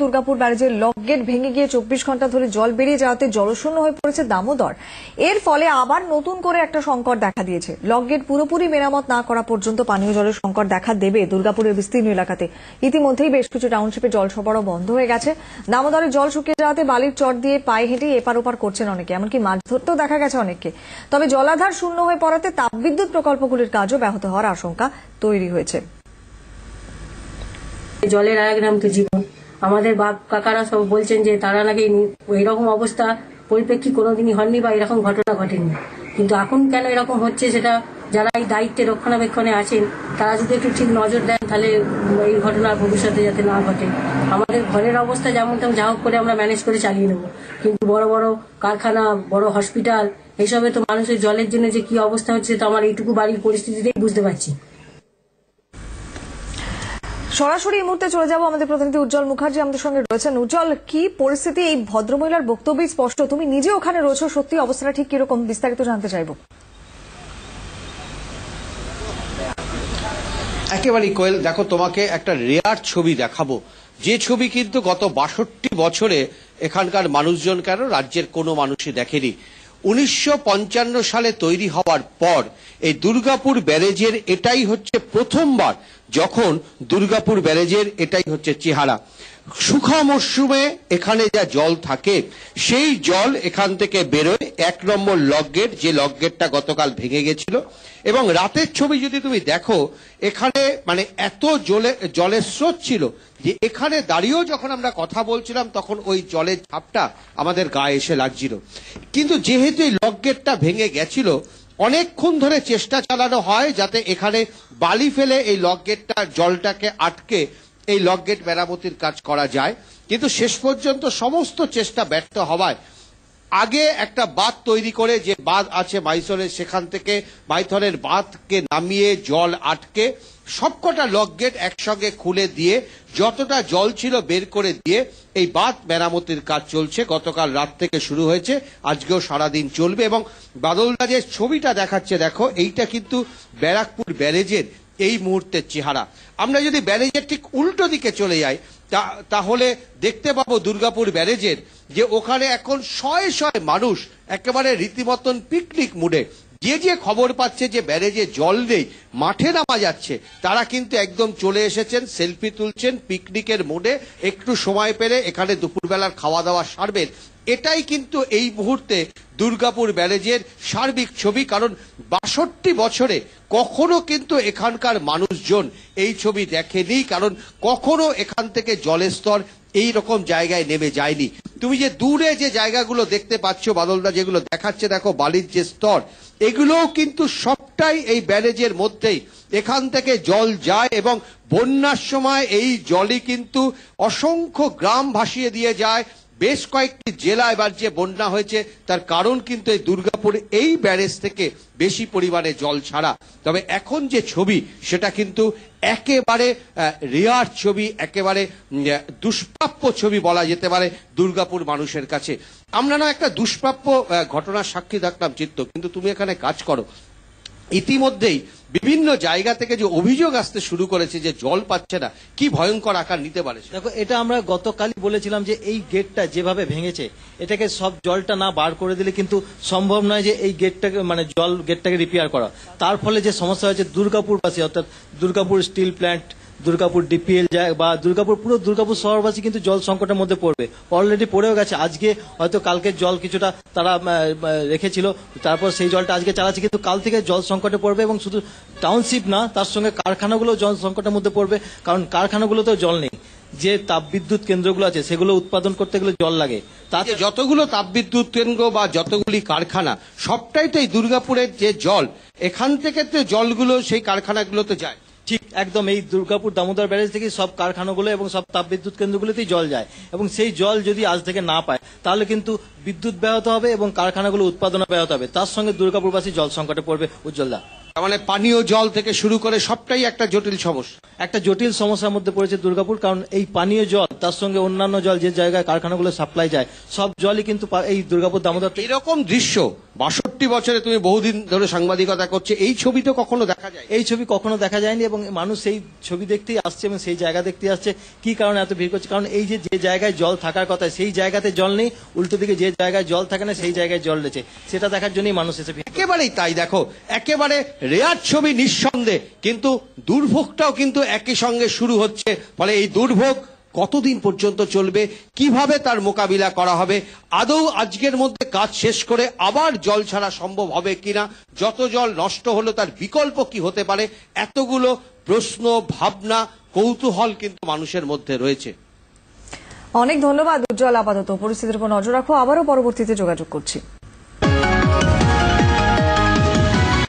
Durgapur ব্যারেজের lock gate ভেঙে গিয়ে 24 ঘন্টা ধরে জল বেরিয়ে যাওয়াতে জলশূন্য হয়ে পড়েছে দামোদর। এর ফলে আবার নতুন করে একটা সংকট দেখা দিয়েছে। লক গেট পুরোপুরি মেরামত না করা পর্যন্ত পানীয় জলের সংকট দেখা দেবে দুর্গাপুরের বিস্তীর্ণ এলাকাতে। ইতিমধ্যেই বেশ কিছু টাউনশিপে জল সরবরাহ বন্ধ হয়ে গেছে। দামোদরে জল শুকিয়ে যাওয়াতে বালির চট দিয়ে পায়ে হেঁটে এপার ওপার করছেন অনেকে, এমনকি মাছ ধরতেও দেখা গেছে অনেককে। তবে জলাধার শূন্য হয়ে পড়াতে তাপবিদ্যুৎ প্রকল্পগুলির কাজও ব্যাহত হওয়ার আশঙ্কা তৈরি হয়েছে। জলের আরেক নাম তো জীবন। আমাদের বাপ কাকারা সব বলছেন যে তারা নাকি এরকম অবস্থা পরিপ্রেক্ষিত কোনোদিনই হয়নি বা এরকম ঘটনা ঘটেনি, কিন্তু এখন কেন এরকম হচ্ছে সেটা যারা এই দায়িত্বে রক্ষণাবেক্ষণে আছেন তারা যদি একটু ঠিক নজর দেন তাহলে এই ঘটনা ভবিষ্যতে যাতে না ঘটে। আমাদের ঘরের অবস্থা যেমন তেমন যা হোক করে আমরা ম্যানেজ করে চালিয়ে নেব, কিন্তু বড় বড় কারখানা, বড় হসপিটাল, এসবে তো মানুষের জলের জন্য যে কি অবস্থা হচ্ছে তো আমার এইটুকু বাড়ির পরিস্থিতিতেই বুঝতে পারছি। সরাসরি এই মুহূর্তে চলে যাব আমাদের প্রতিনিধি উজ্জ্বল মুখার্জি আমাদের সঙ্গে রয়েছেন। উজ্জ্বল, কি পরিস্থিতি? এই ভদ্রমহিলার বক্তব্যই স্পষ্ট, তুমি নিজে ওখানে রয়েছো, সত্যি অবস্থাটা ঠিক কিরকম বিস্তারিত জানতে চাইবো। একেবারেই কোয়েল, দেখো তোমাকে একটা রেয়ার ছবি দেখাবো, যে ছবি কিন্তু গত 62 বছরে এখানকার মানুষজন কেন রাজ্যের কোনো মানুষই দেখেনি। 1955 সালে তৈরি হওয়ার পর এই দুর্গাপুর ব্যারেজের এটাই হচ্ছে প্রথমবার যখন দুর্গাপুর ব্যারেজের এটাই হচ্ছে চেহারা। শুখা মরশুমে এখানে যা জল থাকে সেই জল এখান থেকে বেরোয় 1 নম্বর লক গেট, যে লক গেটটা গতকাল ভেঙে গেছিল। এবং রাতের ছবি যদি তুমি দেখো, এখানে মানে এত জলের স্রোত ছিল যে এখানে দাঁড়িয়েও যখন আমরা কথা বলছিলাম তখন ওই জলের ঝাপটা আমাদের গায়ে এসে লাগছিল। কিন্তু যেহেতু এই লক গেটটা ভেঙে গেছিল, অনেকক্ষণ ধরে চেষ্টা চালানো হয় যাতে এখানে বালি ফেলে এই লক গেটটা জলটাকে আটকে এই লক গেট মেরামতির কাজ করা যায়, কিন্তু শেষ পর্যন্ত সমস্ত চেষ্টা ব্যর্থ হওয়ায় আগে একটা বাঁধ তৈরি করে, যে বাঁধ আছে মাইসরের, সেখান থেকে মাইথনের বাঁধকে নামিয়ে জল আটকে সবকটা লক গেট একসঙ্গে খুলে দিয়ে যতটা জল ছিল বের করে দিয়ে এই বাঁধ মেরামতির কাজ চলছে। গতকাল রাত থেকে শুরু হয়েছে, আজকেও সারাদিন চলবে। এবং বাদলদা যে ছবিটা দেখাচ্ছে দেখো, এইটা কিন্তু ব্যারাকপুর ব্যারেজের এই মুহূর্তের চেহারা। আমরা যদি ব্যারেজের ঠিক উল্টো দিকে চলে যাই তাহলে দেখতে পাবো দুর্গাপুর ব্যারেজের যে ওখানে এখন শয়ে শয়ে মানুষ একেবারে রীতিমতন পিকনিক মুডে, যে খবর পাচ্ছে যে ব্যারেজে জল নেই, মাঠে নামা যাচ্ছে, তারা কিন্তু একদম চলে এসেছেন, সেলফি তুলছেন পিকনিকের মুডে। একটু সময় পেলে এখানে দুপুরবেলার খাওয়া দাওয়া সারবেন। এটাই কিন্তু এই মুহূর্তে দুর্গাপুর ব্যারেজের সার্বিক ছবি। কারণ 62 বছরে কখনো কিন্তু এখানকার মানুষজন এই ছবি দেখেনি, কারণ কখনো এখান থেকে জলের স্তর এই রকম জায়গায় নেমে যায়নি। তুমি যে দূরে যে জায়গাগুলো দেখতে পাচ্ছ বাদলদা, যেগুলো দেখাচ্ছে দেখো বালির যে স্তর, এগুলোও কিন্তু সবটাই এই ব্যারেজের মধ্যেই। এখান থেকে জল যায় এবং বন্যার সময় এই জলই কিন্তু অসংখ্য গ্রাম ভাসিয়ে দিয়ে যায়। বেশ কয়েকটি জেলা এবার যে বন্যা হয়েছে তার কারণ কিন্তু এই দুর্গাপুর এই ব্যারেজ থেকে বেশি পরিমাণে জল ছাড়া। তবে এখন যে ছবি সেটা কিন্তু একেবারে রেয়ার ছবি, একেবারে দুষ্প্রাপ্য ছবি বলা যেতে পারে দুর্গাপুর মানুষের কাছে। আমরা না একটা দুষ্প্রাপ্য ঘটনার সাক্ষী থাকলাম চিত্ত, কিন্তু তুমি এখানে কাজ করো, ইতিমধ্যেই বিভিন্ন জায়গা থেকে যে অভিযোগ আসতে শুরু করেছে যে জল পাচ্ছে না, কি ভয়ঙ্কর আকার নিতে পারে। দেখো, এটা আমরা গতকালই বলেছিলাম যে এই গেটটা যেভাবে ভেঙেছে, এটাকে সব জলটা না বার করে দিলে কিন্তু সম্ভব নয় যে এই গেটটাকে মানে গেটটাকে রিপেয়ার করা। তার ফলে যে সমস্যা হয়েছে দুর্গাপুরবাসী, অর্থাৎ Durgapur steel plant, Durgapur DPL বা দুর্গাপুর, পুরো দুর্গাপুর শহরবাসী কিন্তু জল সংকটের মধ্যে পড়বে, অলরেডি পড়েও গেছে। আজকে হয়তো কালকে জল কিছুটা তারা রেখেছিল, তারপর সেই জলটা আজকে চালাচ্ছে, কিন্তু কাল থেকে জল সংকটে পড়বে। এবং শুধু টাউনশিপ না, তার সঙ্গে কারখানাগুলো জল সংকটের মধ্যে পড়বে, কারণ কারখানাগুলোতেও জল নেই। যে তাপবিদ্যুৎ কেন্দ্রগুলো আছে সেগুলো উৎপাদন করতে গেলে জল লাগে। তাতে যতগুলো তাপবিদ্যুৎ কেন্দ্র বা যতগুলি কারখানা, সবটাই তো এই দুর্গাপুরের যে জল, এখান থেকে তো জলগুলো সেই কারখানাগুলোতে যায়। ঠিক একদম, এই দুর্গাপুর দামোদর ব্যারেজ থেকে সব কারখানাগুলো এবং সব তাপবিদ্যুৎ কেন্দ্রগুলোতেই জল যায়, এবং সেই জল যদি আজ থেকে না পায় তাহলে কিন্তু বিদ্যুৎ ব্যাহত হবে এবং কারখানাগুলো উৎপাদন ব্যাহত হবে। তার সঙ্গে দুর্গাপুরবাসী জল সংকটে পড়বে। উজ্জ্বলদা। তার মানে পানীয় জল থেকে শুরু করে সবটাই একটা জটিল সমস্যা। একটা জটিল সমস্যার মধ্যে পড়েছে দুর্গাপুর, কারণ এই পানীয় জল তার সঙ্গে অন্যান্য জল যে জায়গায় কারখানাগুলো সাপ্লাই যায় সব জলই কিন্তু এই দুর্গাপুর দামোদর এরকম দৃশ্য 62 বছরে তুমি বহুদিন ধরে সাংবাদিকতা করছে, এই ছবি তো কখনো দেখা যায়? এই ছবি কখনো দেখা যায়নি এবং মানুষ সেই ছবি দেখতেই আসছে এবং সেই জায়গা দেখতেই আসছে। কি কারণে এত ভিড় করছে? কারণ এই যে জায়গায় জল থাকার কথা সেই জায়গাতে জল নেই, উল্টো দিকে যে জায়গায় জল থাকে না সেই জায়গায় জল রয়েছে, সেটা দেখার জন্যই মানুষ এসে ভিড়। একেবারেই তাই, দেখো একেবারে রেয়ার ছবি নিঃসন্দেহে, কিন্তু দুর্ভোগটাও কিন্তু একই সঙ্গে শুরু হচ্ছে। ফলে এই দুর্ভোগ কতদিন পর্যন্ত চলবে, কিভাবে তার মোকাবিলা করা হবে, আদৌ আজকের মধ্যে কাজ শেষ করে আবার জল ছাড়া সম্ভব হবে কিনা, যত জল নষ্ট হলো তার বিকল্প কি হতে পারে, এতগুলো প্রশ্ন, ভাবনা, কৌতূহল কিন্তু মানুষের মধ্যে রয়েছে। অনেক ধন্যবাদ উজ্জ্বল। আপাতত পরিস্থিতির উপর নজর রাখো, আবারও পরবর্তীতে যোগাযোগ করছি।